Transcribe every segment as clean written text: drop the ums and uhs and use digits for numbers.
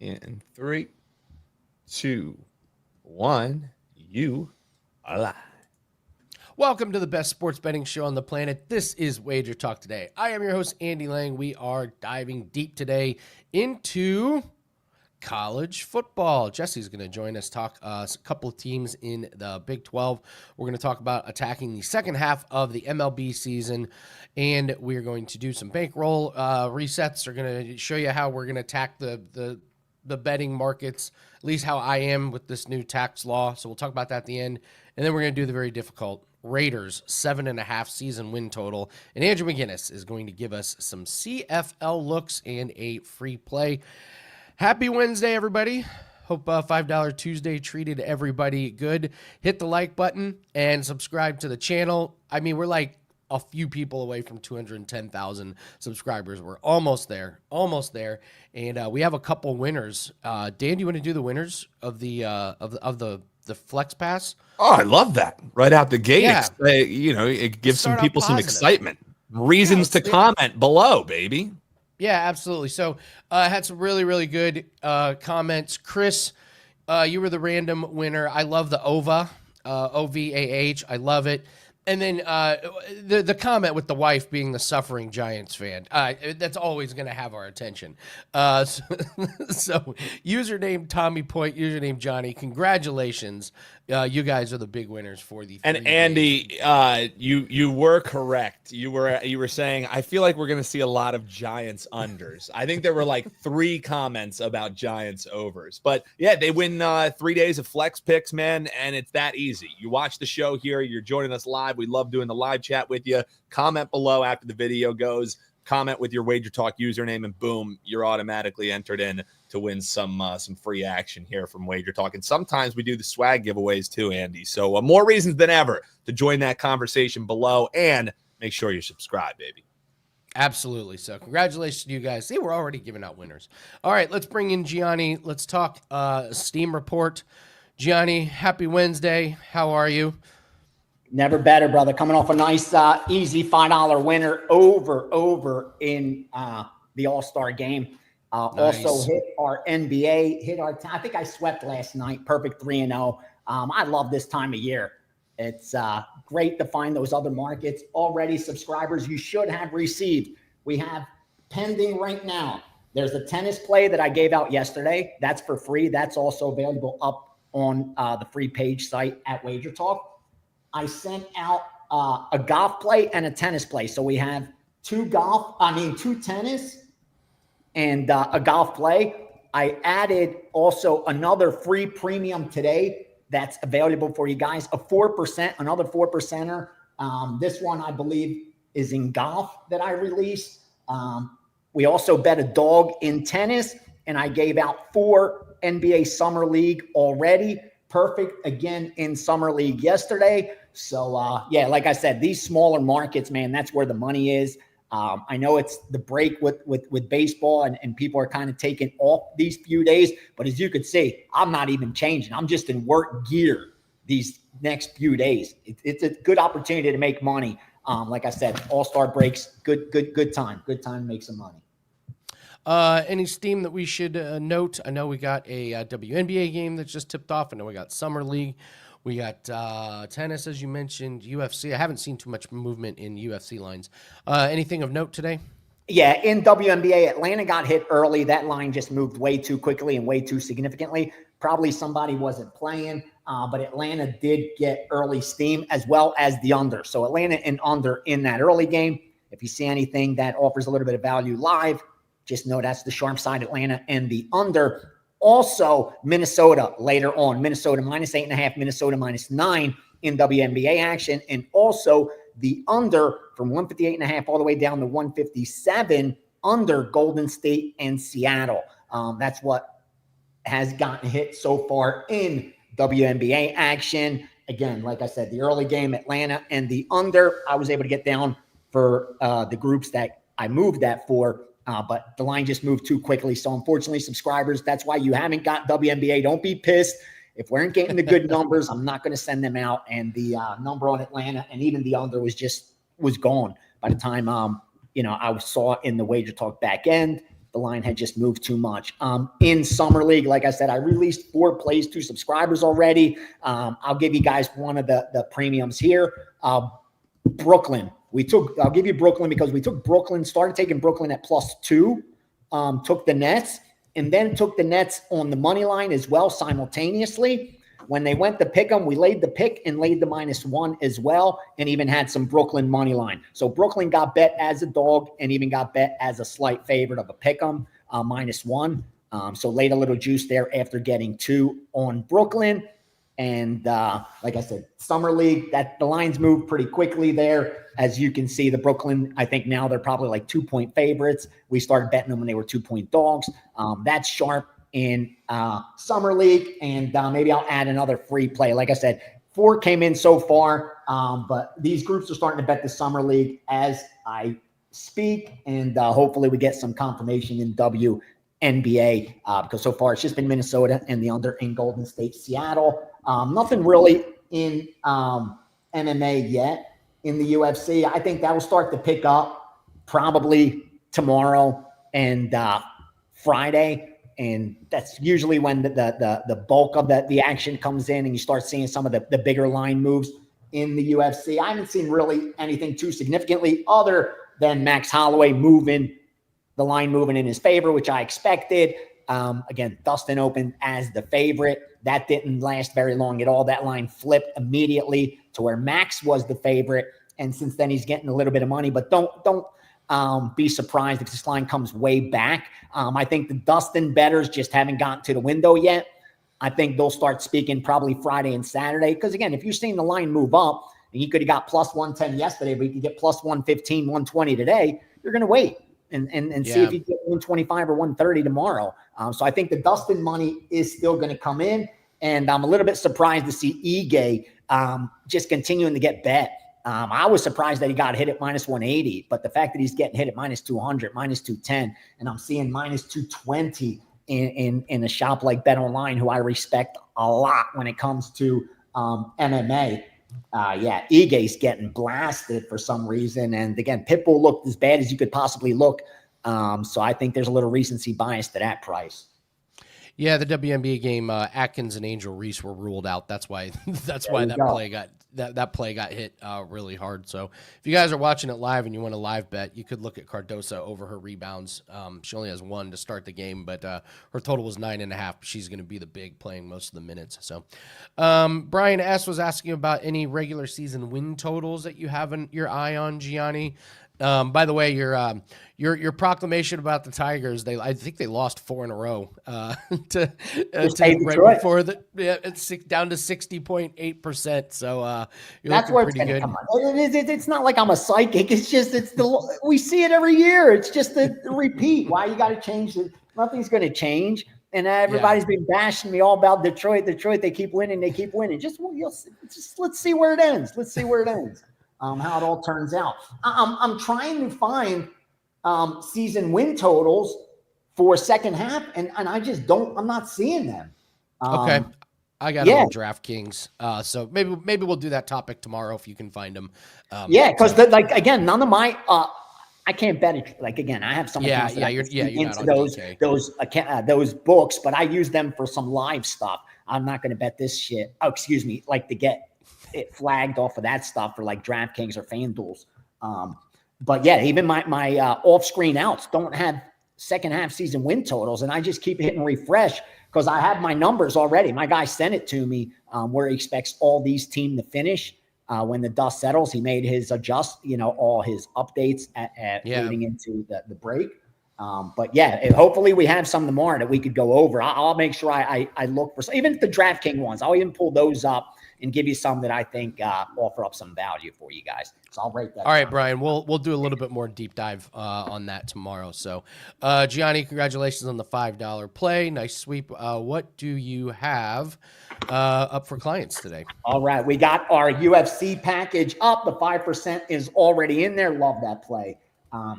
In 3, 2, 1, you are live. Welcome to the best sports betting show on the planet. This is WagerTalk Today. I am your host, Andy Lang. We are diving deep today into college football. Jesse's going to join us, talk a couple of teams in the Big 12. We're going to talk about attacking the second half of the MLB season, and we're going to do some bankroll resets. We're going to show you how we're going to attack the betting markets, at least how I am with this new tax law. So we'll talk about that at the end. And then we're going to do the very difficult Raiders 7.5 season win total. And Andrew McInnis is going to give us some CFL looks and a free play. Happy Wednesday, everybody. Hope $5 Tuesday treated everybody good. Hit the like button and subscribe to the channel. I mean, we're like a few people away from 210,000 subscribers. We're almost there. And we have a couple winners. Dan, do you want to do the winners of the Flex Pass? Oh, I love that. Right out the gate. Yeah. It gives some people some positive. excitement. Reasons to comment below, baby. Yeah, absolutely. So I had some really, really good comments. Chris, you were the random winner. I love the OVA, OVAH. I love it. And then the comment with the wife being the suffering Giants fan, that's always going to have our attention. So username Tommy Point, username Johnny, congratulations. You guys are the big winners for the. And Andy, you were correct. You were saying, I feel like we're going to see a lot of Giants unders. I think there were like 3 comments about Giants overs. But yeah, they win 3 days of flex picks, man, and it's that easy. You watch the show here. You're joining us live. We love doing the live chat with you. Comment below after the video goes. Comment with your WagerTalk username, and boom, you're automatically entered in to win some free action here from WagerTalk. And sometimes we do the swag giveaways too, Andy. So more reasons than ever to join that conversation below, and make sure you're subscribed, baby. Absolutely. So congratulations to you guys. See, we're already giving out winners. All right, let's bring in Gianni. Let's talk Steam report. Gianni, happy Wednesday. How are you? Never better, brother. Coming off a nice, easy $5 winner over in the All-Star game. Nice. Also hit our NBA, I think I swept last night. Perfect 3-0. I love this time of year. It's great to find those other markets. Already subscribers you should have received. We have pending right now. There's a tennis play that I gave out yesterday. That's for free. That's also available up on the free page site at WagerTalk. I sent out a golf play and a tennis play. So we have 2 tennis and a golf play. I added also another free premium today that's available for you guys, another 4%er. This one, I believe, is in golf that I released. We also bet a dog in tennis, and I gave out 4 NBA Summer League already. Perfect again in Summer League yesterday. So, yeah, like I said, these smaller markets, man, that's where the money is. I know it's the break with baseball and people are kind of taking off these few days. But as you could see, I'm not even changing. I'm just in work gear these next few days. It's a good opportunity to make money. Like I said, All-Star breaks, good time. Good time to make some money. Any Steam that we should note? I know we got a WNBA game that just tipped off. I know we got Summer League. We got tennis, as you mentioned, UFC. I haven't seen too much movement in UFC lines. Anything of note today? Yeah, in WNBA, Atlanta got hit early. That line just moved way too quickly and way too significantly. Probably somebody wasn't playing, but Atlanta did get early steam as well as the under. So Atlanta and under in that early game. If you see anything that offers a little bit of value live, just know that's the sharp side, Atlanta and the under. Also, Minnesota later on. Minnesota -8.5, Minnesota -9 in WNBA action. And also the under from 158.5 all the way down to 157 under Golden State and Seattle. That's what has gotten hit so far in WNBA action. Again, like I said, the early game, Atlanta and the under, I was able to get down for the groups that I moved that for. But the line just moved too quickly. So unfortunately, subscribers, that's why you haven't got WNBA. Don't be pissed. If we aren't getting the good numbers, I'm not going to send them out. And the number on Atlanta and even the under was gone by the time, I saw in the WagerTalk back end. The line had just moved too much. In Summer League, like I said, I released 4 plays to subscribers already. I'll give you guys one of the premiums here. Brooklyn. I'll give you Brooklyn because we took Brooklyn, started taking Brooklyn at +2, took the Nets, and then took the Nets on the money line as well simultaneously. When they went to pick them, we laid the pick and laid the -1 as well, and even had some Brooklyn money line. So Brooklyn got bet as a dog and even got bet as a slight favorite of a pick 'em, -1. So laid a little juice there after getting 2 on Brooklyn. And like I said, Summer League, the lines moved pretty quickly there. As you can see, the Brooklyn, I think now they're probably like 2-point favorites. We started betting them when they were 2-point dogs. That's sharp in Summer League, and maybe I'll add another free play. Like I said, 4 came in so far, but these groups are starting to bet the Summer League as I speak, and hopefully we get some confirmation in WNBA because so far it's just been Minnesota and the under in Golden State, Seattle. Nothing really in MMA yet. In the UFC, I think that will start to pick up probably tomorrow and Friday. And that's usually when the bulk of the action comes in and you start seeing some of the bigger line moves in the UFC. I haven't seen really anything too significantly other than Max Holloway the line moving in his favor, which I expected. Again, Dustin opened as the favorite. That didn't last very long at all. That line flipped immediately to where Max was the favorite. And since then he's getting a little bit of money, but don't be surprised if this line comes way back. I think the Dustin bettors just haven't gotten to the window yet. I think they'll start speaking probably Friday and Saturday. Because again, if you're seeing the line move up and you could have got +110 yesterday, but you could get +115, 120 today, you're going to wait and see if you get 125 or 130 tomorrow. So I think the Dustin money is still going to come in. And I'm a little bit surprised to see Ige just continuing to get bet. I was surprised that he got hit at -180, but the fact that he's getting hit at -200, -210, and I'm seeing -220 in a shop like Bet Online, who I respect a lot when it comes to MMA. Ige's getting blasted for some reason. And again, Pitbull looked as bad as you could possibly look. So I think there's a little recency bias to that price. Yeah, the WNBA game, Atkins and Angel Reese were ruled out. That's why that play got hit really hard. So if you guys are watching it live and you want a live bet, you could look at Cardosa over her rebounds. She only has 1 to start the game, but her total was 9.5. She's going to be the big, playing most of the minutes. So Brian S. was asking about any regular season win totals that you have your eye on, Gianni. By the way, your proclamation about the Tigers, I think they lost 4 in a row to right before it's down to 60.8%. So that's where it's pretty good. It's not like I'm a psychic. It's just we see it every year. It's just a repeat. Why you got to change it? Nothing's going to change. And everybody's been bashing me all about Detroit. They keep winning. Just let's see where it ends. How it all turns out. I'm trying to find season win totals for second half, and I'm not seeing them. Okay. I got them on DraftKings. So maybe we'll do that topic tomorrow if you can find them. Because again, none of my I can't bet it. Like again, I have some accounts you're into not those books, but I use them for some live stuff. I'm not going to bet this shit. Oh, excuse me, like to get it flagged off of that stuff for like DraftKings or FanDuels. But yeah, even my off-screen outs don't have second half season win totals, and I just keep hitting refresh because I have my numbers already. My guy sent it to me where he expects all these teams to finish when the dust settles. He made his all his updates leading into the break. But yeah, hopefully we have some tomorrow that we could go over. I'll make sure I look for some, even the DraftKings ones. I'll even pull those up and give you some that I think offer up some value for you guys. So I'll rate that. All right, Brian, we'll do a little bit more deep dive on that tomorrow. So Gianni, congratulations on the $5 play. Nice sweep. What do you have up for clients today? All right, we got our UFC package up. The 5% is already in there. Love that play.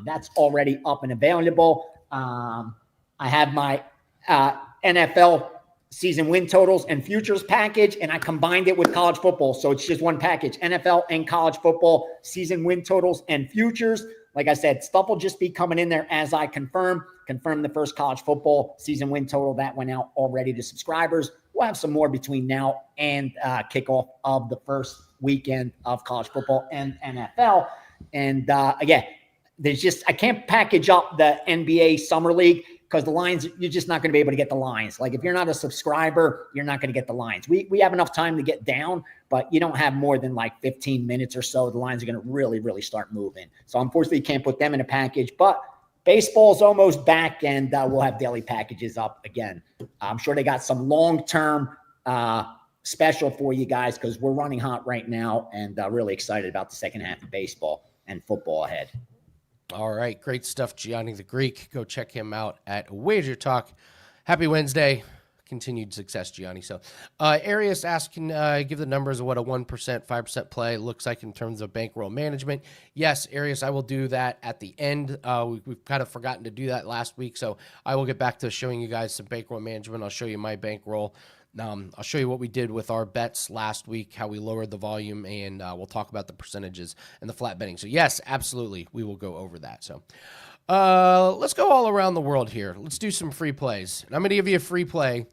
That's already up and available. I have my NFL season win totals and futures package, and I combined it with college football. So it's just one package, NFL and college football season win totals and futures. Like I said, stuff will just be coming in there as I confirm the first college football season win total that went out already to subscribers. We'll have some more between now and kickoff of the first weekend of college football and NFL. And again, I can't package up the NBA Summer League because the lines, you're just not going to be able to get the lines. Like if you're not a subscriber, you're not going to get the lines. We have enough time to get down, but you don't have more than like 15 minutes or so. The lines are going to really, really start moving. So unfortunately, you can't put them in a package, but baseball's almost back and we'll have daily packages up again. I'm sure they got some long-term special for you guys because we're running hot right now and really excited about the second half of baseball and football ahead. All right. Great stuff, Gianni The Greek. Go check him out at WagerTalk. Happy Wednesday. Continued success, Gianni. So Arius asked, can give the numbers of what a 1%, 5% play looks like in terms of bankroll management. Yes, Arius, I will do that at the end. We've kind of forgotten to do that last week, so I will get back to showing you guys some bankroll management. I'll show you my bankroll. I'll show you what we did with our bets last week, how we lowered the volume, and we'll talk about the percentages and the flat betting. So yes, absolutely, we will go over that. So let's go all around the world here. Let's do some free plays. And I'm going to give you a free play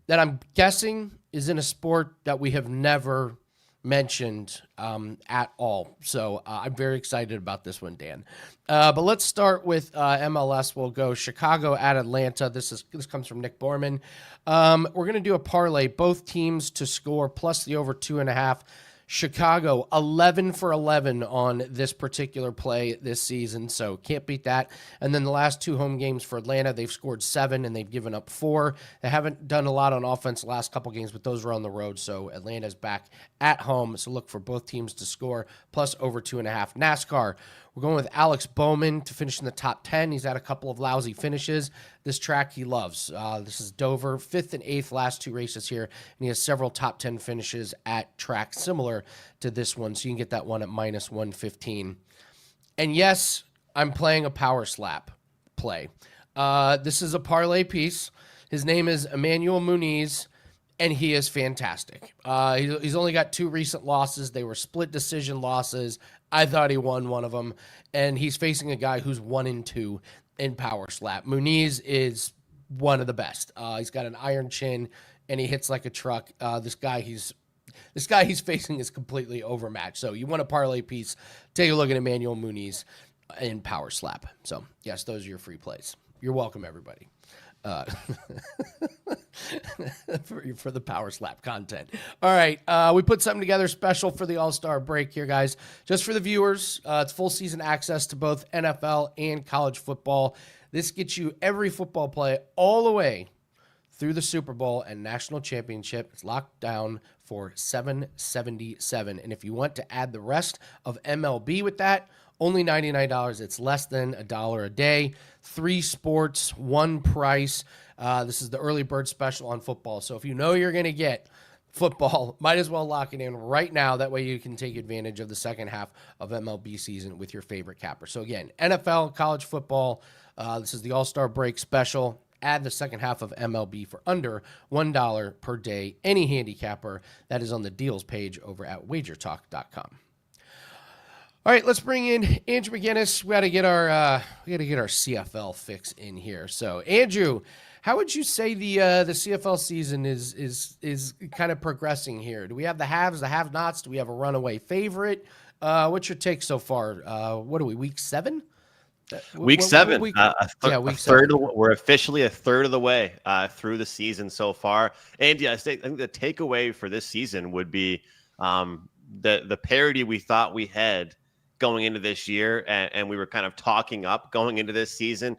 that I'm guessing is in a sport that we have never mentioned at all. So I'm very excited about this one, Dan. But let's start with MLS. We'll go Chicago at Atlanta. This comes from Nick Borman. We're going to do a parlay, both teams to score plus the over 2.5. Chicago 11 for 11 on this particular play this season, so can't beat that. And then the last two home games for Atlanta, they've scored 7 and they've given up 4. They haven't done a lot on offense the last couple games, but those were on the road, so Atlanta's back at home. So look for both teams to score plus over 2.5. NASCAR, we're going with Alex Bowman to finish in the top 10. He's had a couple of lousy finishes. This track he loves. This is Dover, 5th and 8th last 2 races here, and he has several top 10 finishes at tracks similar to this one, so you can get that one at minus 115. And yes, I'm playing a power slap play. This is a parlay piece. His name is Emmanuel Muniz, and he is fantastic. He's only got 2 recent losses. They were split decision losses. I thought he won one of them, and he's facing a guy who's 1-2 in power slap. Muniz is one of the best. He's got an iron chin, and he hits like a truck. This guy he's facing is completely overmatched. So you want a parlay piece, take a look at Emmanuel Muniz in power slap. So yes, those are your free plays. You're welcome, everybody. For the power slap content. All right. We put something together special for the All-Star break here, guys. Just for the viewers, it's full season access to both NFL and college football. This gets you every football play all the way through the Super Bowl and national championship. It's locked down for $777. And if you want to add the rest of MLB with that, only $99. It's less than $1 a day. 3 sports, 1 price. This is the early bird special on football. So if you know you're going to get football, might as well lock it in right now. That way you can take advantage of the second half of MLB season with your favorite capper. So again, NFL, college football. This is the All-Star break special. Add the second half of MLB for under $1 per day. Any handicapper. That is on the deals page over at WagerTalk.com. All right, let's bring in Andrew McInnis. We got to get our CFL fix in here. So, Andrew, how would you say the CFL season is kind of progressing here? Do we have the haves, the have-nots? Do we have a runaway favorite? What's your take so far? What are we, week 7? Week 7. Week 7. We're officially a third of the way through the season so far. And yeah, I think the takeaway for this season would be the parity we thought we had going into this year, and we were kind of talking up going into this season,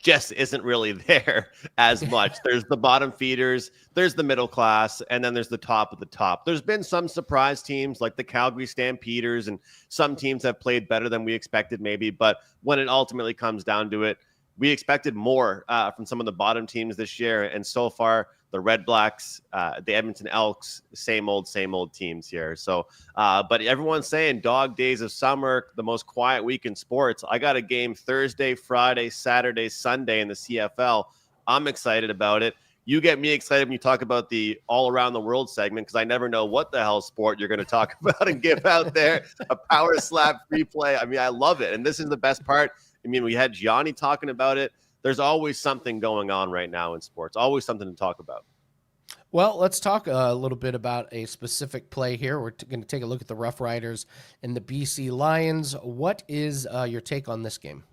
just isn't really there as much. There's the bottom feeders, there's the middle class, and then there's the top of the top. There's been some surprise teams like the Calgary Stampeders, and some teams have played better than we expected maybe, but when it ultimately comes down to it, we expected more from some of the bottom teams this year, and so far, the Red Blacks, the Edmonton Elks, same old teams here. So, but everyone's saying dog days of summer, the most quiet week in sports. I got a game Thursday, Friday, Saturday, Sunday in the CFL. I'm excited about it. You get me excited when you talk about the all around the world segment, because I never know what the hell sport you're going to talk about and give out there. A power slap free play. I mean, I love it. And this is the best part. I mean, we had Gianni talking about it. There's always something going on right now in sports, always something to talk about. Well, let's talk a little bit about a specific play here. We're going to take a look at the Roughriders and the BC Lions. What is your take on this game?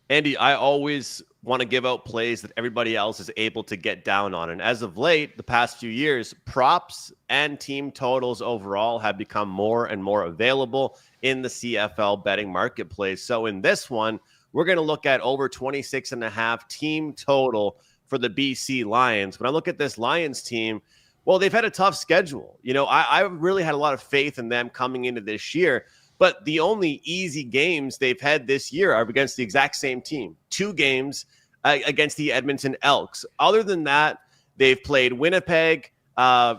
Andy, I always want to give out plays that everybody else is able to get down on. And as of late, the past few years, props and team totals overall have become more and more available in the CFL betting marketplace. So in this one, we're going to look at over 26.5 team total for the BC Lions. When I look at this Lions team, well, they've had a tough schedule. You know, I really had a lot of faith in them coming into this year. But the only easy games they've had this year are against the exact same team. 2 games against the Edmonton Elks. Other than that, they've played Winnipeg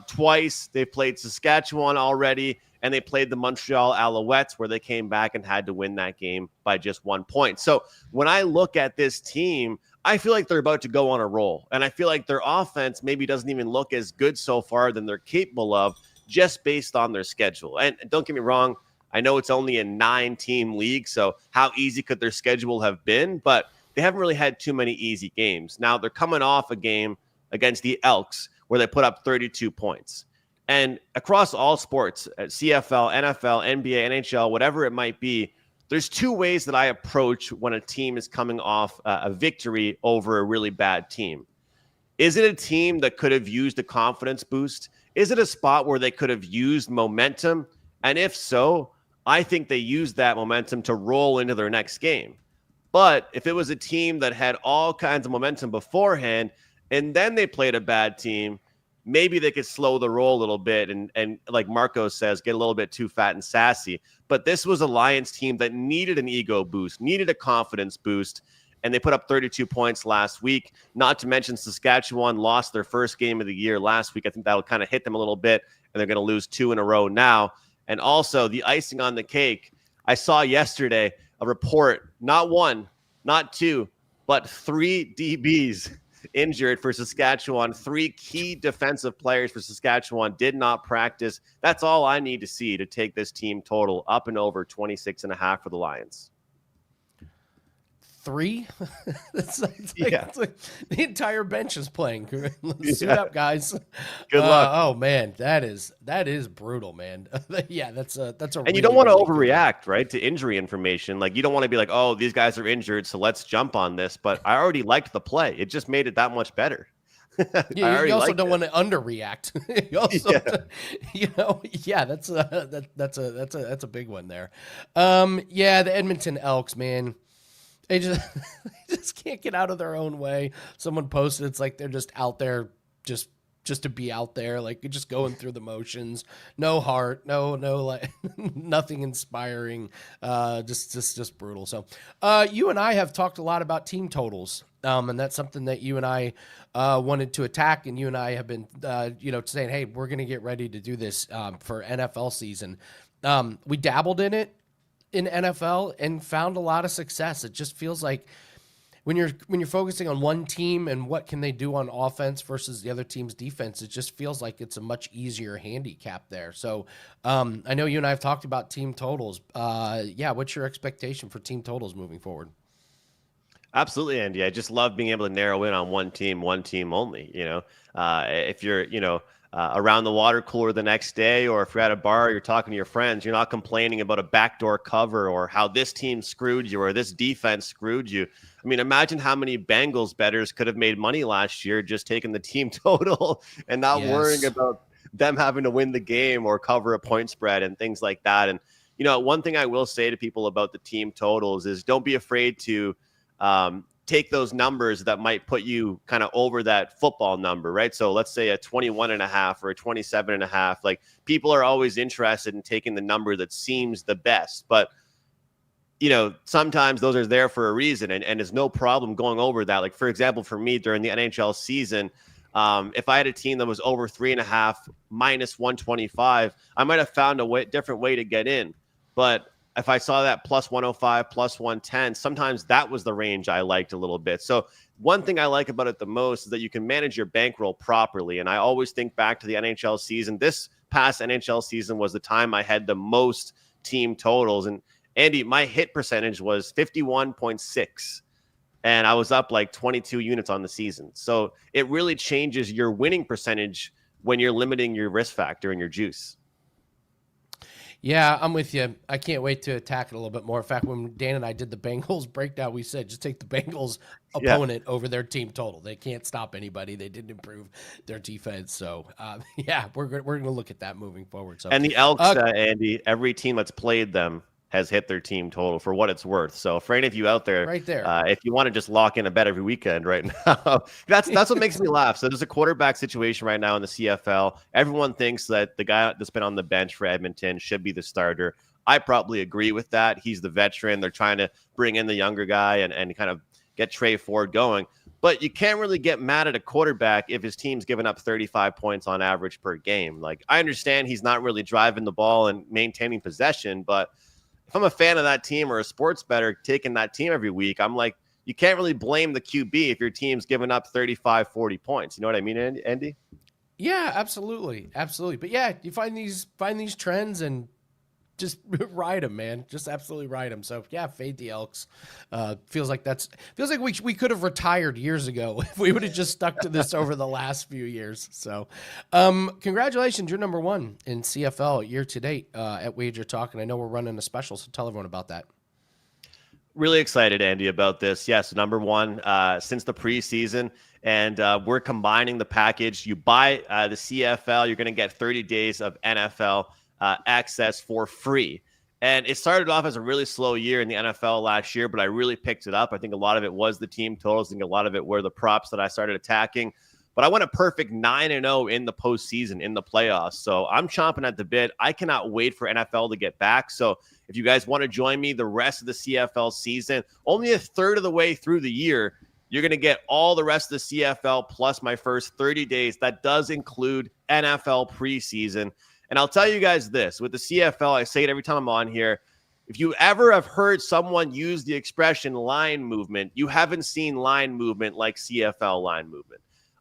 twice. They've played Saskatchewan already. And they played the Montreal Alouettes, where they came back and had to win that game by just 1 point. So when I look at this team, I feel like they're about to go on a roll. And I feel like their offense maybe doesn't even look as good so far than they're capable of, just based on their schedule. And don't get me wrong, I know it's only a 9-team league, so how easy could their schedule have been? But they haven't really had too many easy games. Now, they're coming off a game against the Elks where they put up 32 points. And across all sports, CFL, NFL, NBA, NHL, whatever it might be, there's 2 ways that I approach when a team is coming off a victory over a really bad team. Is it a team that could have used a confidence boost? Is it a spot where they could have used momentum? And if so, I think they used that momentum to roll into their next game. But if it was a team that had all kinds of momentum beforehand, and then they played a bad team, maybe they could slow the roll a little bit and like Marco says, get a little bit too fat and sassy. But this was a Lions team that needed an ego boost, needed a confidence boost, and they put up 32 points last week. Not to mention Saskatchewan lost their first game of the year last week. I think that'll kind of hit them a little bit, and they're going to lose 2 in a row now. And also the icing on the cake, I saw yesterday a report, not 1, not 2, but 3 DBs injured for Saskatchewan. 3 key defensive players for Saskatchewan did not practice. That's all I need to see to take this team total up and over 26.5 for the Lions. 3? It's like the entire bench is playing. Suit up, guys. Good luck. Oh man, that is brutal, man. Yeah, that's a. And really, you don't want to overreact, right, to injury information. Like, you don't want to be like, oh, these guys are injured, so let's jump on this. But I already liked the play. It just made it that much better. Yeah, you also don't want to underreact. You also, that's a big one there. The Edmonton Elks, man. They just can't get out of their own way. Someone posted, it's like they're just out there just to be out there, like just going through the motions. No heart, no like nothing inspiring. Just brutal. So you and I have talked a lot about team totals. And that's something that you and I wanted to attack, and you and I have been saying, hey, we're gonna get ready to do this for NFL season. We dabbled in it in NFL and found a lot of success. It just feels like when you're focusing on one team and what can they do on offense versus the other team's defense, it just feels like it's a much easier handicap there. So I know you and I have talked about team totals. What's your expectation for team totals moving forward? Absolutely, Andy. I just love being able to narrow in on one team only. If you're, around the water cooler the next day, or if you're at a bar, you're talking to your friends, you're not complaining about a backdoor cover or how this team screwed you or this defense screwed you. I mean, imagine how many Bengals bettors could have made money last year just taking the team total and not worrying about them having to win the game or cover a point spread and things like that. And, one thing I will say to people about the team totals is don't be afraid to take those numbers that might put you kind of over that football number, right? So let's say a 21.5 or a 27.5. Like, people are always interested in taking the number that seems the best, but sometimes those are there for a reason, and there's no problem going over that. Like, for example, for me during the NHL season, if I had a team that was over 3.5 minus 125, I might have found a different way to get in. But if I saw that plus 105, plus 110, sometimes that was the range I liked a little bit. So one thing I like about it the most is that you can manage your bankroll properly. And I always think back to the NHL season. This past NHL season was the time I had the most team totals. And Andy, my hit percentage was 51.6. And I was up like 22 units on the season. So it really changes your winning percentage when you're limiting your risk factor and your juice. Yeah, I'm with you. I can't wait to attack it a little bit more. In fact, when Dan and I did the Bengals breakdown, we said just take the Bengals opponent over their team total. They can't stop anybody. They didn't improve their defense. So, we're going to look at that moving forward. So, and the Elks, Andy, every team that's played them has hit their team total for what it's worth. So for any of you out there, right there, if you want to just lock in a bet every weekend right now, that's what makes me laugh. So there's a quarterback situation right now in the CFL. Everyone thinks that the guy that's been on the bench for Edmonton should be the starter. I probably agree with that. He's the veteran. They're trying to bring in the younger guy and kind of get Trey Ford going. But you can't really get mad at a quarterback if his team's giving up 35 points on average per game. Like, I understand he's not really driving the ball and maintaining possession, but if I'm a fan of that team or a sports bettor taking that team every week, I'm like, you can't really blame the QB if your team's giving up 35, 40 points. You know what I mean, Andy? Yeah, absolutely. Absolutely. But yeah, you find these trends and just ride them, man. Just absolutely ride them. So yeah, fade the Elks. Feels like we could have retired years ago if we would have just stuck to this over the last few years. So, congratulations, you're number one in CFL year to date at WagerTalk, and I know we're running a special, so tell everyone about that. Really excited, Andy, about this. Yes, number one since the preseason, and we're combining the package. You buy the CFL, you're going to get 30 days of NFL access for free. And it started off as a really slow year in the NFL last year, but I really picked it up. I think a lot of it was the team totals. I think a lot of it were the props that I started attacking. But I went a perfect 9-0 in the postseason, in the playoffs. So I'm chomping at the bit. I cannot wait for NFL to get back. So if you guys want to join me the rest of the CFL season, only a third of the way through the year, you're going to get all the rest of the CFL plus my first 30 days. That does include NFL preseason. And I'll tell you guys this, with the CFL, I say it every time I'm on here, if you ever have heard someone use the expression line movement, you haven't seen line movement like CFL line movement.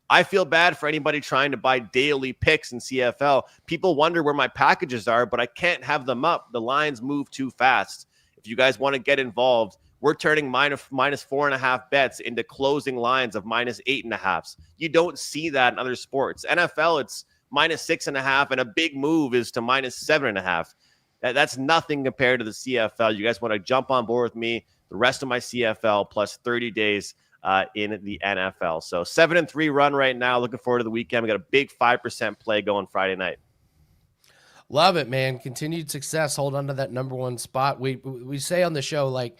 I feel bad for anybody trying to buy daily picks in CFL. People wonder where my packages are, but I can't have them up. The lines move too fast. If you guys want to get involved, we're turning minus 4.5 bets into closing lines of minus 8.5. You don't see that in other sports. NFL, it's minus 6.5, and a big move is to minus 7.5. That's nothing compared to the CFL. You guys want to jump on board with me, the rest of my CFL plus 30 days in the NFL. So 7-3 run right now. Looking forward to the weekend. We got a big 5% play going Friday night. Love it, man. Continued success. Hold on to that number one spot. We say on the show, like,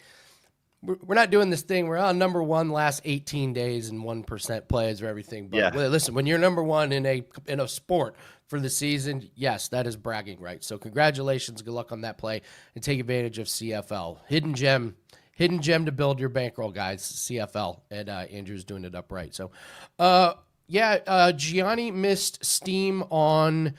we're not doing this thing. We're on number one last 18 days and 1% plays or everything. But listen, when you're number one in a sport for the season, yes, that is bragging rights. So congratulations. Good luck on that play and take advantage of CFL. Hidden gem to build your bankroll, guys. CFL, and Andrew's doing it upright. So, Gianni missed steam on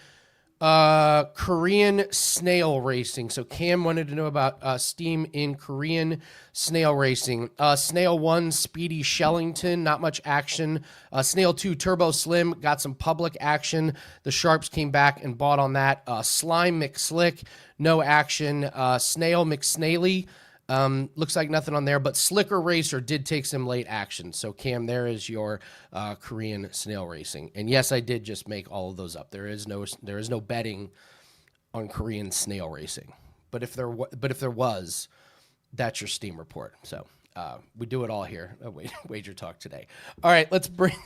Korean snail racing. So Cam wanted to know about steam in Korean snail racing. Snail 1, Speedy Shellington, not much action. Snail 2, Turbo Slim, got some public action. The Sharps came back and bought on that. Slime McSlick, no action. Snail McSnaily, looks like nothing on there, but Slicker Racer did take some late action. So Cam, there is your Korean snail racing. And yes, I did just make all of those up. There is no betting on Korean snail racing. But if there was, that's your Steam report. So we do it all here at WagerTalk Today. All right, let's bring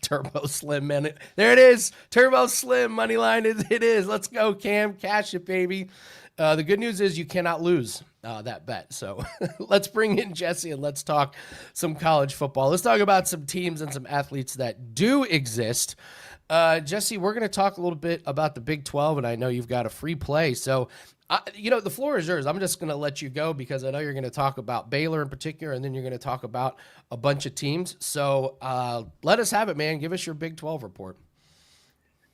Turbo Slim, man. There it is. Turbo Slim money line. It is. Let's go, Cam. Cash it, baby. The good news is you cannot lose that bet. So let's bring in Jesse and let's talk some college football. Let's talk about some teams and some athletes that do exist. Jesse, we're going to talk a little bit about the Big 12, and I know you've got a free play. So, the floor is yours. I'm just going to let you go because I know you're going to talk about Baylor in particular, and then you're going to talk about a bunch of teams. So let us have it, man. Give us your Big 12 report.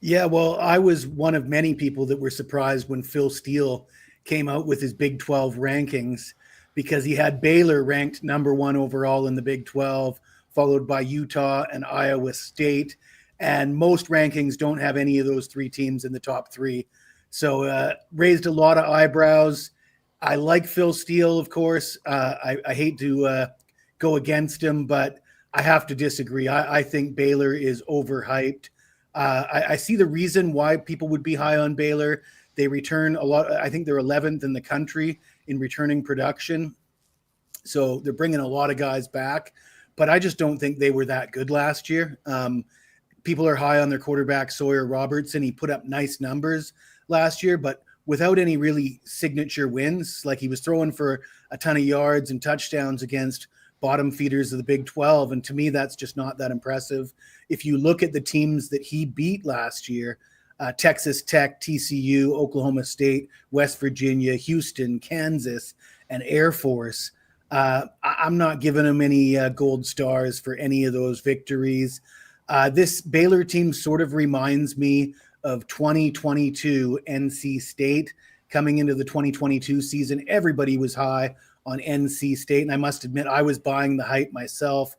Yeah, well, I was one of many people that were surprised when Phil Steele came out with his Big 12 rankings because he had Baylor ranked number 1 overall in the Big 12, followed by Utah and Iowa State. And most rankings don't have any of those 3 teams in the top 3. So raised a lot of eyebrows. I like Phil Steele, of course. I hate to go against him, but I have to disagree. I think Baylor is overhyped. I see the reason why people would be high on Baylor. They return a lot. I think they're 11th in the country in returning production. So they're bringing a lot of guys back, but I just don't think they were that good last year. People are high on their quarterback, Sawyer Robertson. He put up nice numbers last year, but without any really signature wins. Like, he was throwing for a ton of yards and touchdowns against bottom feeders of the Big 12. And to me, that's just not that impressive. If you look at the teams that he beat last year, Texas Tech, TCU, Oklahoma State, West Virginia, Houston, Kansas, and Air Force, I'm not giving him any gold stars for any of those victories. This Baylor team sort of reminds me of 2022 NC State. Coming into the 2022 season, everybody was high on NC State, and I must admit I was buying the hype myself.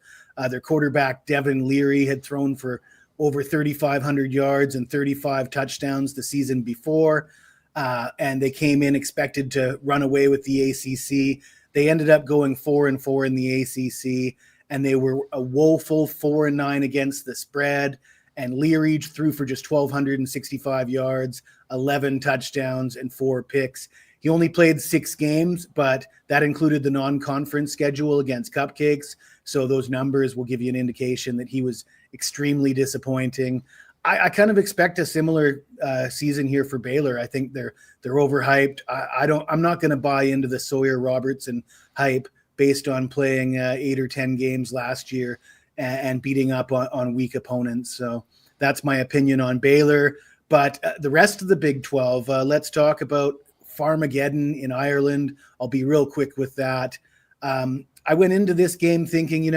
Their quarterback, Devin Leary, had thrown for over 3,500 yards and 35 touchdowns the season before, and they came in expected to run away with the ACC. They ended up going 4-4 in the ACC, and they were a woeful 4-9 against the spread. And Leary threw for just 1,265 yards, 11 touchdowns, and 4 picks. He only played 6 games, but that included the non-conference schedule against Cupcakes. So those numbers will give you an indication that he was extremely disappointing. I kind of expect a similar season here for Baylor. I think they're overhyped. I'm not going to buy into the Sawyer Robertson hype based on playing 8 or 10 games last year and beating up on weak opponents. So that's my opinion on Baylor. But the rest of the Big 12, let's talk about Farmageddon in Ireland. I'll be real quick with that. I went into this game thinking,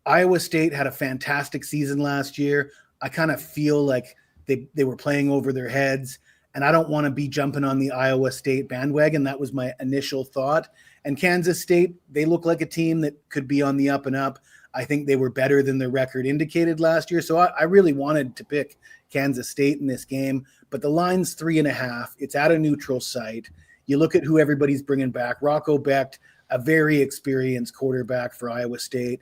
Iowa State had a fantastic season last year. I kind of feel like they were playing over their heads, and I don't want to be jumping on the Iowa State bandwagon. That was my initial thought. And Kansas State, they look like a team that could be on the up and up. I think they were better than their record indicated last year. So I really wanted to pick Kansas State in this game, but the line's 3.5. It's at a neutral site. You look at who everybody's bringing back. Rocco Becht, a very experienced quarterback for Iowa State.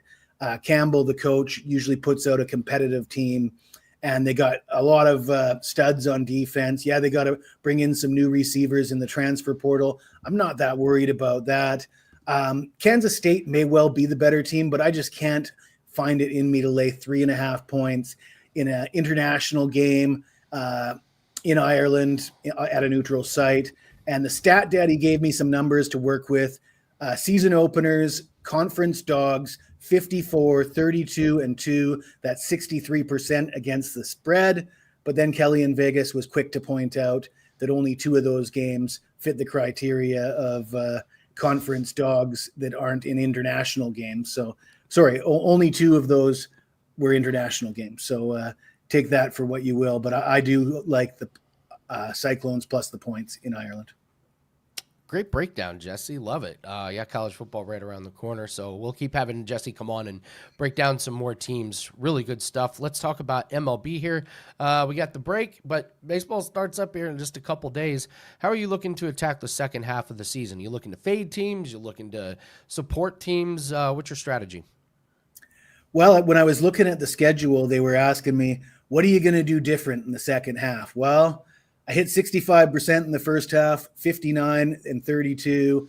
Campbell, the coach, usually puts out a competitive team, and they got a lot of studs on defense. Yeah, they got to bring in some new receivers in the transfer portal. I'm not that worried about that. Kansas State may well be the better team, but I just can't find it in me to lay 3.5 points in an international game in Ireland at a neutral site. And the Stat Daddy gave me some numbers to work with. Season openers, conference dogs, 54, 32, and 2. That's 63% against the spread. But then Kelly in Vegas was quick to point out that only 2 of those games fit the criteria of conference dogs that aren't in international games. So, sorry, only 2 of those were international games. So take that for what you will. But I do like the Cyclones plus the points in Ireland. Great breakdown, Jesse. Love it. College football right around the corner. So we'll keep having Jesse come on and break down some more teams. Really good stuff. Let's talk about MLB here. We got the break, but baseball starts up here in just a couple days. How are you looking to attack the second half of the season? You looking to fade teams? You looking to support teams? What's your strategy? Well, when I was looking at the schedule, they were asking me, what are you going to do different in the second half? Well, I hit 65% in the first half, 59 and 32,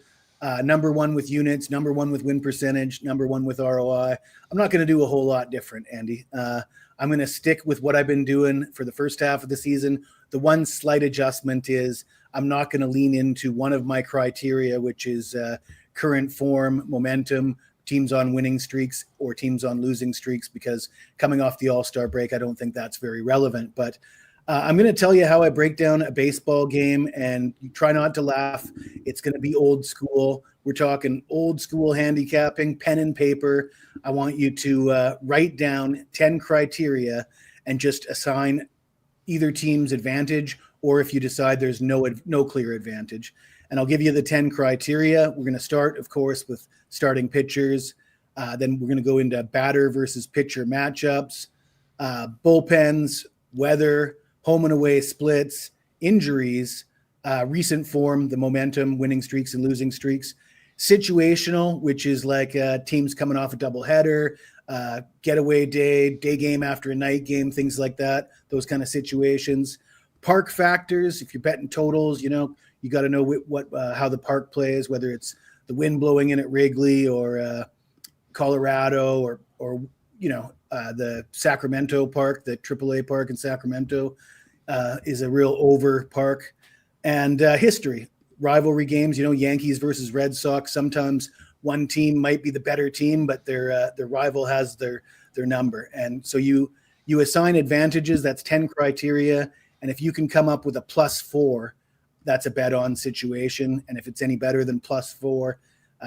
number 1 with units, number 1 with win percentage, number 1 with ROI. I'm not going to do a whole lot different, Andy. I'm going to stick with what I've been doing for the first half of the season. The one slight adjustment is I'm not going to lean into one of my criteria, which is current form, momentum, teams on winning streaks or teams on losing streaks, because coming off the All-Star break, I don't think that's very relevant. But I'm going to tell you how I break down a baseball game, and you try not to laugh. It's going to be old school. We're talking old school handicapping, pen and paper. I want you to write down 10 criteria and just assign either team's advantage, or if you decide there's no clear advantage. And I'll give you the 10 criteria. We're going to start, of course, with starting pitchers. Then we're going to go into batter versus pitcher matchups, bullpens, weather, home and away splits, injuries, recent form, the momentum, winning streaks and losing streaks, situational, which is like teams coming off a doubleheader, getaway day game after a night game, things like that, those kind of situations. Park factors, if you're betting totals, you got to know how the park plays, whether it's the wind blowing in at Wrigley or Colorado or the Sacramento park, the AAA park in Sacramento is a real over park. And history, rivalry games, Yankees versus Red Sox. Sometimes one team might be the better team, but their rival has their number. And so you assign advantages. That's 10 criteria. And if you can come up with a +4, that's a bet on situation. And if it's any better than +4,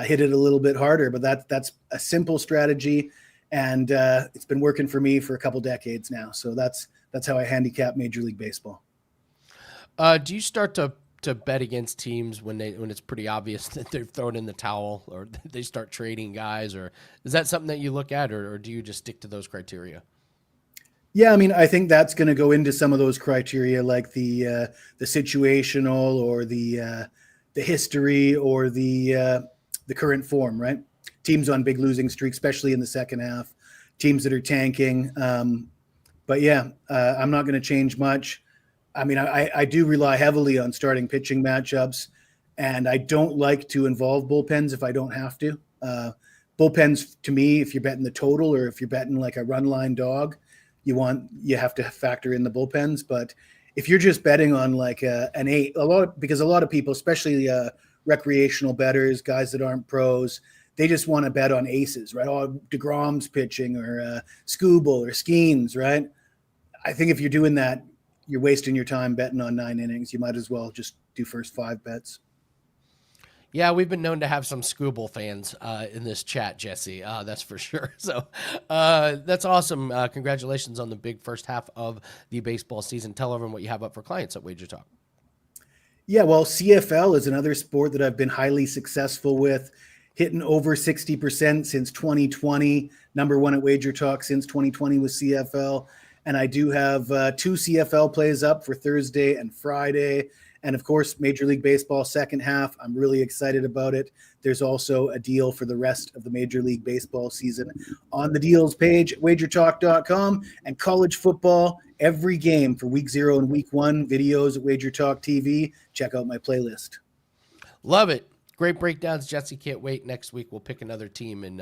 hit it a little bit harder. But that's a simple strategy. And it's been working for me for a couple decades now. So that's how I handicap Major League Baseball. Do you start to bet against teams when it's pretty obvious that they've thrown in the towel or they start trading guys, or is that something that you look at, or do you just stick to those criteria? Yeah, I mean, I think that's going to go into some of those criteria, like the situational or the history or the current form, right? Teams on big losing streaks, especially in the second half, teams that are tanking. But yeah, I'm not going to change much. I mean, I do rely heavily on starting pitching matchups, and I don't like to involve bullpens if I don't have to. Bullpens, to me, if you're betting the total or if you're betting like a run line dog, you have to factor in the bullpens. But if you're just betting on like an 8, because a lot of people, especially recreational bettors, guys that aren't pros, they just want to bet on aces, right? Oh, DeGrom's pitching or Schule or Skeens, right? I think if you're doing that, you're wasting your time betting on 9 innings. You might as well just do first 5 bets. Yeah, we've been known to have some Schule fans in this chat, Jesse. That's for sure. So that's awesome. Congratulations on the big first half of the baseball season. Tell everyone what you have up for clients at WagerTalk. Yeah, well, CFL is another sport that I've been highly successful with, hitting over 60% since 2020. Number one at WagerTalk since 2020 was CFL. And I do have 2 CFL plays up for Thursday and Friday. And of course, Major League Baseball second half. I'm really excited about it. There's also a deal for the rest of the Major League Baseball season on the deals page at wagertalk.com, and college football, every game for week 0 and week 1, videos at WagerTalk TV. Check out my playlist. Love it. Great breakdowns, Jesse. Can't wait. Next week we'll pick another team in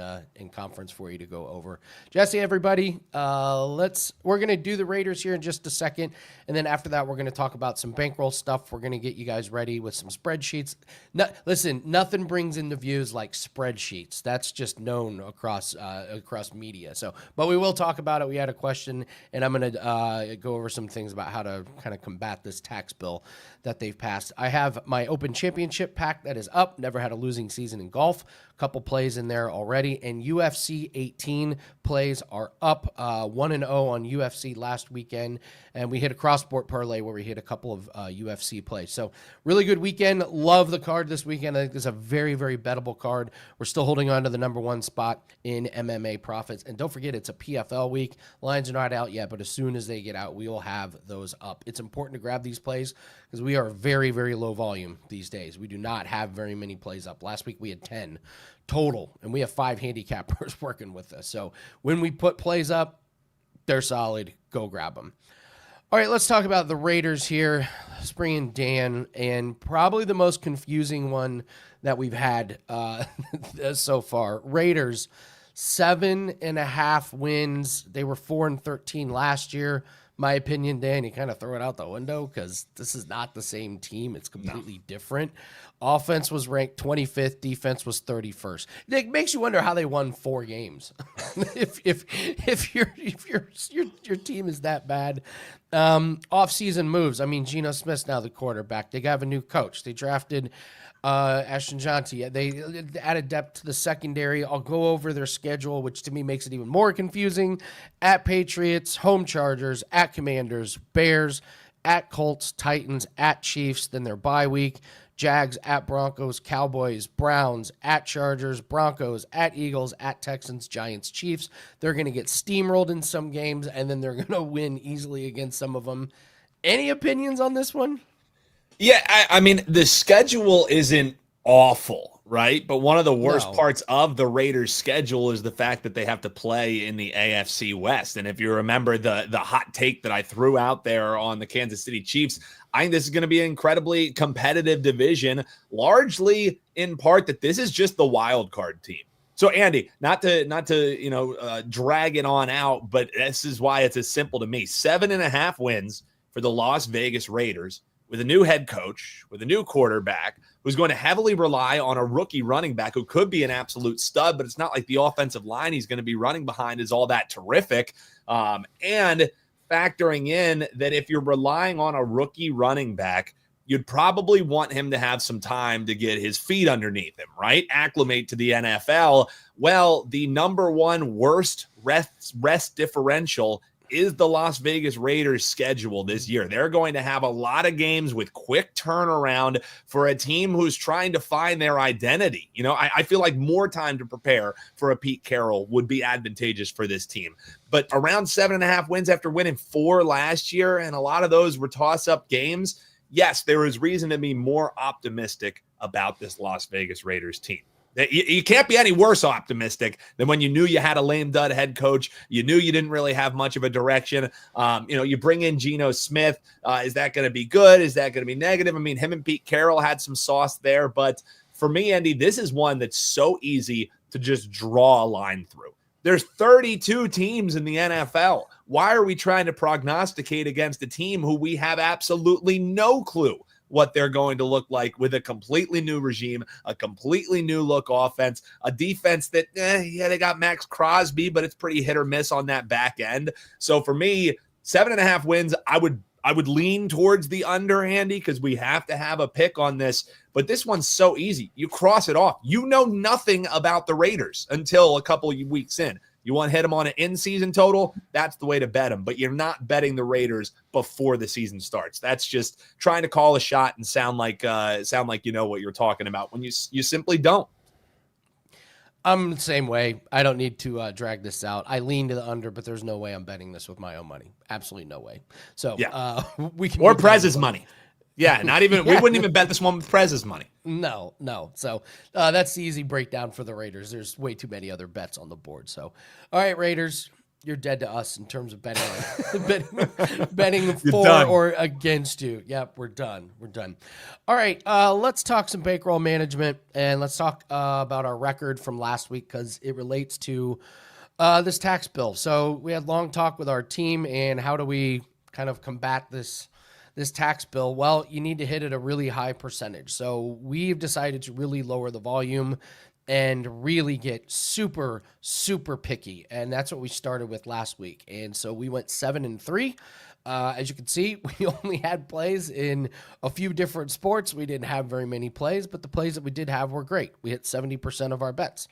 conference for you to go over. Jesse, everybody, we're gonna do the Raiders here in just a second, and then after that we're gonna talk about some bankroll stuff. We're gonna get you guys ready with some spreadsheets. Listen, nothing brings in the views like spreadsheets. That's just known across media. So, but we will talk about it. We had a question, and I'm gonna go over some things about how to kind of combat this tax bill that they've passed. I have my Open Championship pack that is up. Never had a losing season in golf. A couple plays in there already. And UFC 18 plays are up. 1-0 on UFC last weekend. And we hit a cross-sport parlay where we hit a couple of UFC plays. So really good weekend. Love the card this weekend. I think it's a very, very bettable card. We're still holding on to the number 1 spot in MMA profits. And don't forget, it's a PFL week. Lines are not out yet, but as soon as they get out, we will have those up. It's important to grab these plays because we are very, very low volume these days. We do not have very many plays up. Last week we had 10 total, and we have 5 handicappers working with us. So when we put plays up, they're solid. Go grab them. All right, let's talk about the Raiders here. Let's bring in Dan, and probably the most confusing one that we've had so far. Raiders, 7.5 wins. They were 4-13 last year. My opinion, Dan, you kind of throw it out the window because this is not the same team. It's completely different. Offense was ranked 25th. Defense was 31st. It makes you wonder how they won 4 games. if your team is that bad. Off-season moves. I mean, Geno Smith's now the quarterback. They have a new coach. They drafted Ashton Janti. They added depth to the secondary. I'll go over their schedule, which to me makes it even more confusing. At Patriots, home Chargers, at Commanders, Bears, at Colts, Titans, at Chiefs, then their bye week. Jags, at Broncos, Cowboys, Browns, at Chargers, Broncos, at Eagles, at Texans, Giants, Chiefs. They're going to get steamrolled in some games, and then they're going to win easily against some of them. Any opinions on this one? Yeah, I mean, the schedule isn't awful, right? But one of the worst parts of the Raiders' schedule is the fact that they have to play in the AFC West. And if you remember the hot take that I threw out there on the Kansas City Chiefs, I think this is going to be an incredibly competitive division, largely in part that this is just the wild card team. So, Andy, not to drag it on out, but this is why it's as simple to me. 7.5 wins for the Las Vegas Raiders, with a new head coach, with a new quarterback, who's going to heavily rely on a rookie running back who could be an absolute stud, but it's not like the offensive line he's going to be running behind is all that terrific. And factoring in that if you're relying on a rookie running back, you'd probably want him to have some time to get his feet underneath him, right? Acclimate to the NFL. Well, the number one worst rest differential is the Las Vegas Raiders schedule this year. They're going to have a lot of games with quick turnaround for a team who's trying to find their identity. I feel like more time to prepare for a Pete Carroll would be advantageous for this team. But around 7.5 wins after winning 4 last year, and a lot of those were toss-up games, yes, there is reason to be more optimistic about this Las Vegas Raiders team. You can't be any worse optimistic than when you knew you had a lame dud head coach. You knew you didn't really have much of a direction. You bring in Geno Smith. Is that going to be good? Is that going to be negative? I mean, him and Pete Carroll had some sauce there. But for me, Andy, this is one that's so easy to just draw a line through. There's 32 teams in the NFL. Why are we trying to prognosticate against a team who we have absolutely no clue what they're going to look like with a completely new regime, a completely new look offense, a defense that, they got Max Crosby, but it's pretty hit or miss on that back end. So for me, 7.5 wins, I would lean towards the under, Andy, because we have to have a pick on this. But this one's so easy. You cross it off. You know nothing about the Raiders until a couple of weeks in. You want to hit them on an in-season total? That's the way to bet them. But you're not betting the Raiders before the season starts. That's just trying to call a shot and sound like you know what you're talking about when you simply don't. I'm the same way. I don't need to drag this out. I lean to the under, but there's no way I'm betting this with my own money. Absolutely no way. So yeah. We can or Prez's money. Yeah, not even we wouldn't even bet this one with Prez's money. No. So that's the easy breakdown for the Raiders. There's way too many other bets on the board. So, all right, Raiders, you're dead to us in terms of betting for done. or against you. Yep, we're done. All right, let's talk some bankroll management, and let's talk about our record from last week because it relates to this tax bill. So we had long talk with our team, and how do we kind of combat this tax bill? Well, you need to hit at a really high percentage. So we've decided to really lower the volume and really get super, super picky. And that's what we started with last week. And so we went 7-3. As you can see, we only had plays in a few different sports. We didn't have very many plays, but the plays that we did have were great. We hit 70% of our bets.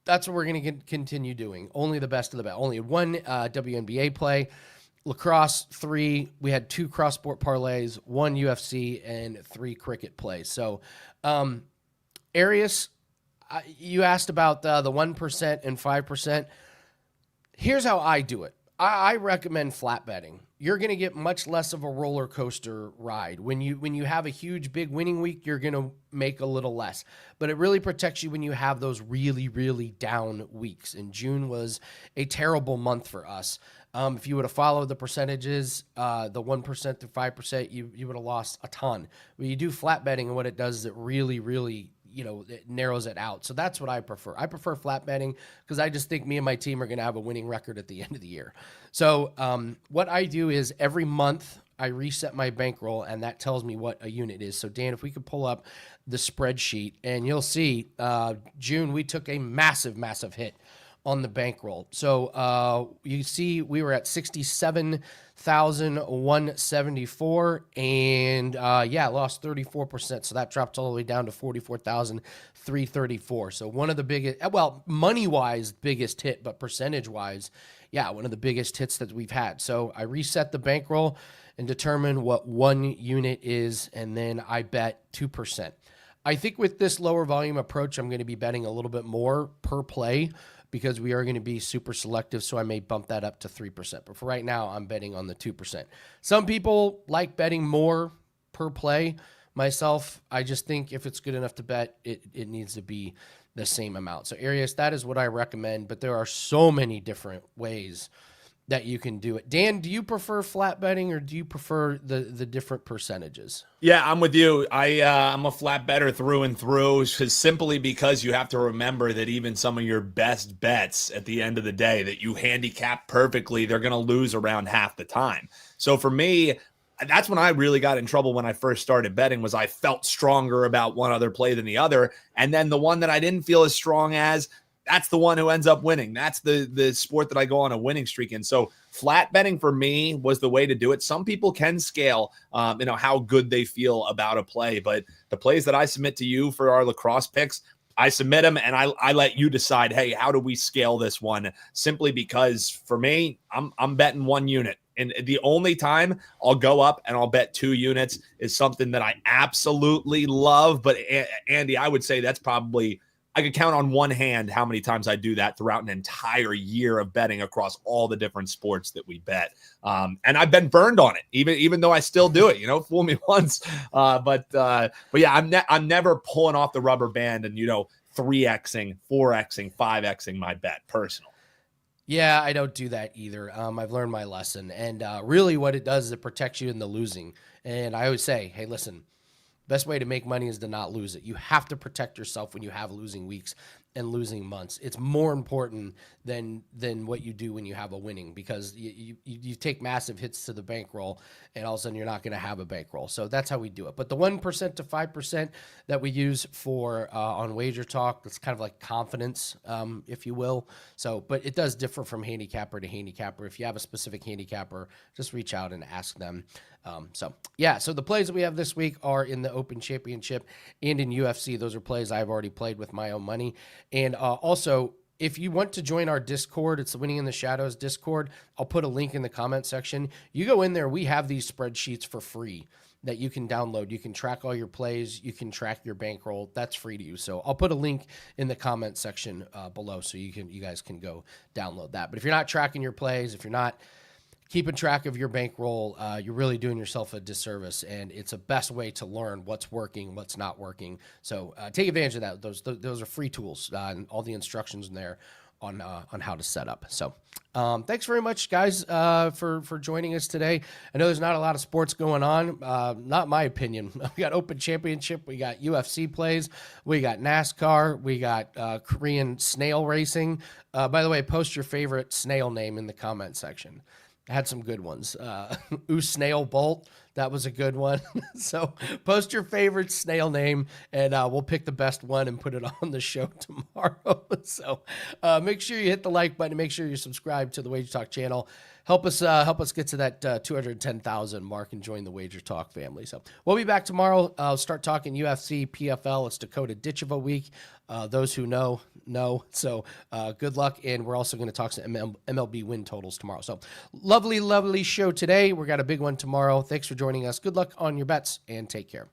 That's what we're going to continue doing. Only the best of the best. Only one WNBA play. Lacrosse, 3. We had 2 cross-sport parlays, 1 UFC, and 3 cricket plays. So, Arias, you asked about the 1% and 5%. Here's how I do it. I recommend flat betting. You're going to get much less of a roller coaster ride. When you have a huge, big winning week, you're going to make a little less. But it really protects you when you have those really, really down weeks. And June was a terrible month for us. If you would have followed the percentages, the 1% to 5%, you would have lost a ton. When you do flat betting, and what it does is it really, really, it narrows it out. So that's what I prefer. I prefer flat betting because I just think me and my team are going to have a winning record at the end of the year. So what I do is every month I reset my bankroll, and that tells me what a unit is. So Dan, if we could pull up the spreadsheet, and you'll see June, we took a massive, massive hit on the bankroll. So you see we were at 67,174 and lost 34%. So that dropped all the way down to 44,334. So one of the biggest, money-wise, biggest hit, but percentage-wise, one of the biggest hits that we've had. So I reset the bankroll and determine what 1 unit is, and then I bet 2%. I think with this lower volume approach, I'm going to be betting a little bit more per play because we are going to be super selective, so I may bump that up to 3%. But for right now, I'm betting on the 2%. Some people like betting more per play. Myself, I just think if it's good enough to bet, it needs to be the same amount. So Arias, that is what I recommend, but there are so many different ways that you can do it. Dan, do you prefer flat betting or do you prefer the different percentages? Yeah, I'm with you. I'm a flat better through and through, simply because you have to remember that even some of your best bets at the end of the day that you handicap perfectly, they're going to lose around half the time. So for me, that's when I really got in trouble when I first started betting, was I felt stronger about one other play than the other. And then the one that I didn't feel as strong as, that's the one who ends up winning. That's the sport that I go on a winning streak in. So flat betting for me was the way to do it. Some people can scale, how good they feel about a play, but the plays that I submit to you for our lacrosse picks, I submit them and I let you decide, hey, how do we scale this one? Simply because for me, I'm betting 1 unit. And the only time I'll go up and I'll bet 2 units is something that I absolutely love. But Andy, I would say that's probably, I could count on one hand how many times I do that throughout an entire year of betting across all the different sports that we bet. And I've been burned on it, even though I still do it. Fool me once. But yeah, I'm never pulling off the rubber band and 3xing, 4xing, 5xing my bet personally. Yeah, I don't do that either. I've learned my lesson. And really what it does is it protects you in the losing. And I always say, hey, listen, best way to make money is to not lose it. You have to protect yourself when you have losing weeks and losing months. It's more important than what you do when you have a winning, because you take massive hits to the bankroll and all of a sudden you're not going to have a bankroll. So that's how we do it. But the 1% to 5% that we use for on WagerTalk, that's kind of like confidence, if you will. So, but it does differ from handicapper to handicapper. If you have a specific handicapper, just reach out and ask them. So the plays that we have this week are in the Open Championship and in UFC. Those are plays I've already played with my own money. And also, if you want to join our Discord, it's the Winning in the Shadows Discord. I'll put a link in the comment section. You go in there. We have these spreadsheets for free that you can download. You can track all your plays. You can track your bankroll. That's free to you. So I'll put a link in the comment section below so you guys can go download that. But if you're not tracking your plays, if you're not keeping track of your bankroll, you're really doing yourself a disservice, and it's a best way to learn what's working, what's not working. So take advantage of that. Those are free tools, and all the instructions in there on how to set up. So thanks very much, guys, for joining us today. I know there's not a lot of sports going on. Not my opinion. We got Open Championship. We got UFC plays. We got NASCAR. We got Korean snail racing. By the way, post your favorite snail name in the comment section. I had some good ones. Snail Bolt, that was a good one. So post your favorite snail name, and we'll pick the best one and put it on the show tomorrow. So make sure you hit the like button. Make sure you subscribe to the WagerTalk channel. Help us get to that 210,000 mark and join the WagerTalk family. So we'll be back tomorrow. I'll start talking UFC, PFL. It's Dakota Ditch of a week. Those who know. So good luck. And we're also going to talk some MLB win totals tomorrow. So lovely show today. We got a big one tomorrow. Thanks for joining us. Good luck on your bets and take care.